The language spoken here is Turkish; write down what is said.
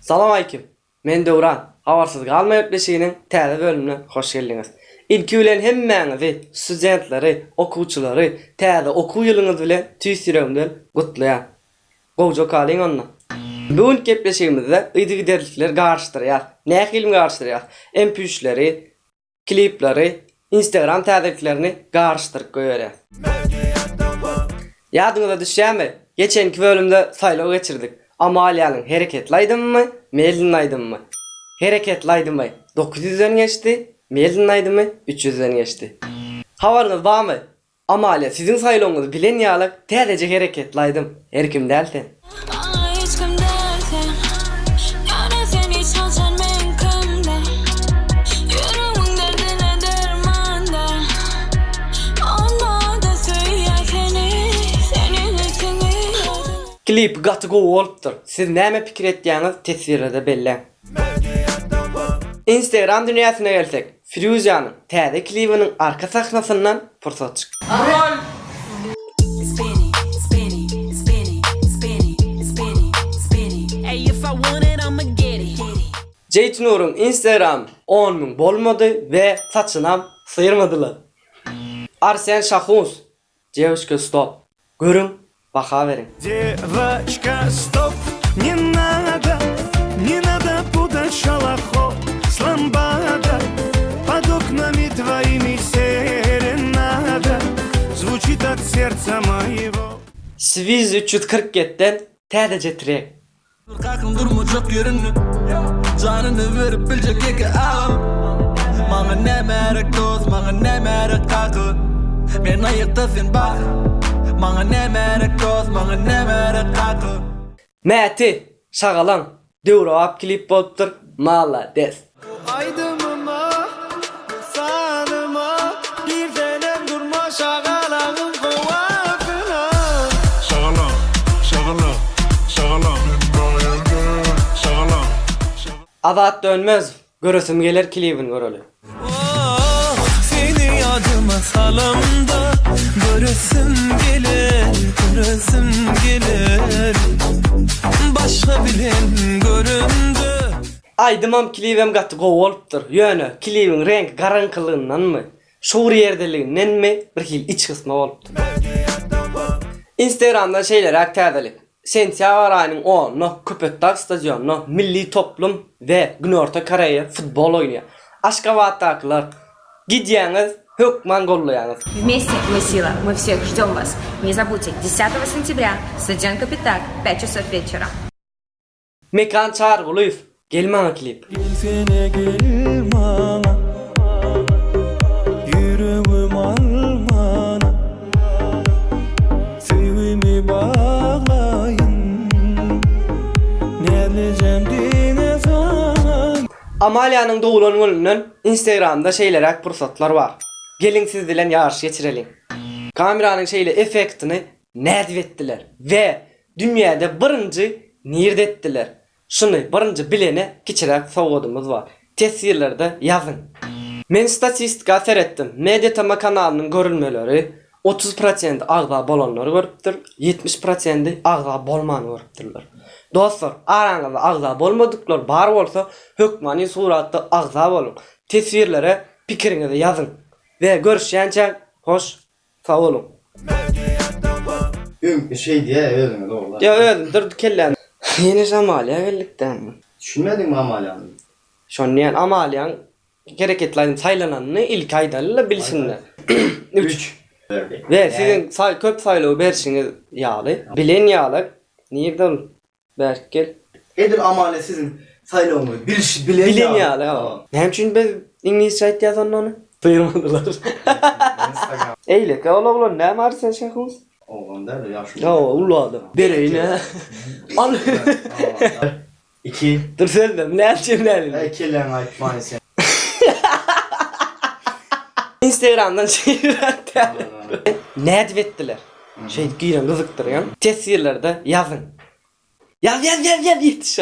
Salam aleyküm. Men Döwran. Habarsız galma öpleşiginin täze bölümüne hoş geldiňiz. İlki bilen hemmäňizi, studentleri, okuwçylary, täze okuw ýylyňyz bilen tüýsüregimden gutlaýar. Gowja kalyň onna. Bugün gepleşigimizde ýygy derlikler garşdyrýar. Näme ilmi garşdyrýar? MP3'leri, klipleri, Instagram täzeliklerini garşdyryp goýarýar. Ýadyňyza düşýärmi? Geçenki bölümde saýlaw geçirdik. Amaliýanyň hereketlaýdymmy, meýilnaýdymmy? Hereketlaýdymy? 900'den geçti, meýilnaýdymy? 300'den geçti. Habaryňyz barmy? Amaliýa siziň saýlawyňyzy bilen ýalyk täzeje hereketlaýdym. Herkim dälsen. Klip gaty go bolupdyr. Siz näme pikir etdiňiz tesirde belli. Instagram dünýäsine gelsek, Firuzanyň täze klibiniň arka sahnasyndan pursat çyk. Jeytunur'un Instagram 10.000 bolmady we saçynam sıyırmadylar. Arsen Şahus, Девочка стоп. Görün, baha verin. Девочка стоп, не надо путать шалахо с ламбада. Под окнами твоими серенада звучит от сердца моего. Swiss 347'den täzeje track. Kalkın durma çok yürünlü. Canını verip bilecek iki ağam. Bana ne merak dost, bana ne merak kakı. Men ayıkta sen bak. Bana ne merak dost, bana ne merak kakı. Mäti, şagalan, Döwrap klip bolupdyr. Mala des. Aydımıma, sanıma, bir fenem durma şagalağım kova falan. Şagalan, şagalan, şagalan, şagalan. Azat dönmez. Görüsüm gelir klibin göreli. Oh, seni yadıma salamda. Göresim gelir, göresim gelir. Başka bilen göründü. Aydymam klibim gaty go bolupdyr. Ýöne klibin renk garankylygyndan mı? Şowr ýerdeliginden mi? Bir hil iç kysma bolupdyr. Instagramda şeýler aktäzelik. Sentýabr aýynyň 10-ny Köpekdag stadionuny Milli Toplum we Günorta Koreýa futbol oýnaýar. Aşgabatdakylar gidýäňiz, hökman gollaýaňyz. Вместе мы сила, мы всех ждем вас. Не забудьте, 10 сентября, стадион Капитак, 5 часов вечера. Mekan Çarguluýew. Gelmäň klip. Sene gel bana. Yüreğim almana. Sevgimi bağlayın. Ne diyeceğim dine sana. Amaliýanyň dowulan gününden Instagramda şeýlerek pursatlar bar. Gelin siz bilen ýarşy geçirelim. Kameranyň şeýle effektini nädip etdiler we dünýäde birinji nirdetdiler. Şunu birinji bilene kiçirek sowgadymyz bar. Tesirlerde ýazyn. Men statistika seretdim. Mediatama kanalynyň görülmeleri 30% agza bolanlary görüpdir, 70% agza bolmany görüpdirler. Dostlar, araňyzda agza bolmadyklar bar bolsa, hökmany suratda agza bolun. Tesirlere pikiriňizi ýazyn. Ve görüşýänçe hoş, sag olun. Bir şey diye öyle doğru. Ya öyle dur kellen. Yeni Amaliýa geldikden. Düşünmedin mi Amaliýany? Şonyan Amaliýan gereketlerini saylananını ilk aýdalla bilsinler. 3. Ve sizin köp saylaw berişiňiz ýaly. Bilen ýaly. Nirden berkel. Edir Amaliýa sizin saylawyňy bilen ýaly. Hem üçin biz İngilizce aýtýarsan onu. Duyurmadılar. Eyle, oğlan ne varsa şahımız? Oğlan der de yaşlı. Ya uladım. Bereyne. Al. 2. Dur söyledim. Ne açayım ne alayım? 2 lan ayıp maalesef. Instagram'dan şey üretti. Ne ettiler? Şey giyilen kızıktır ya. Tesirlerde yazın. Yaz yetiş.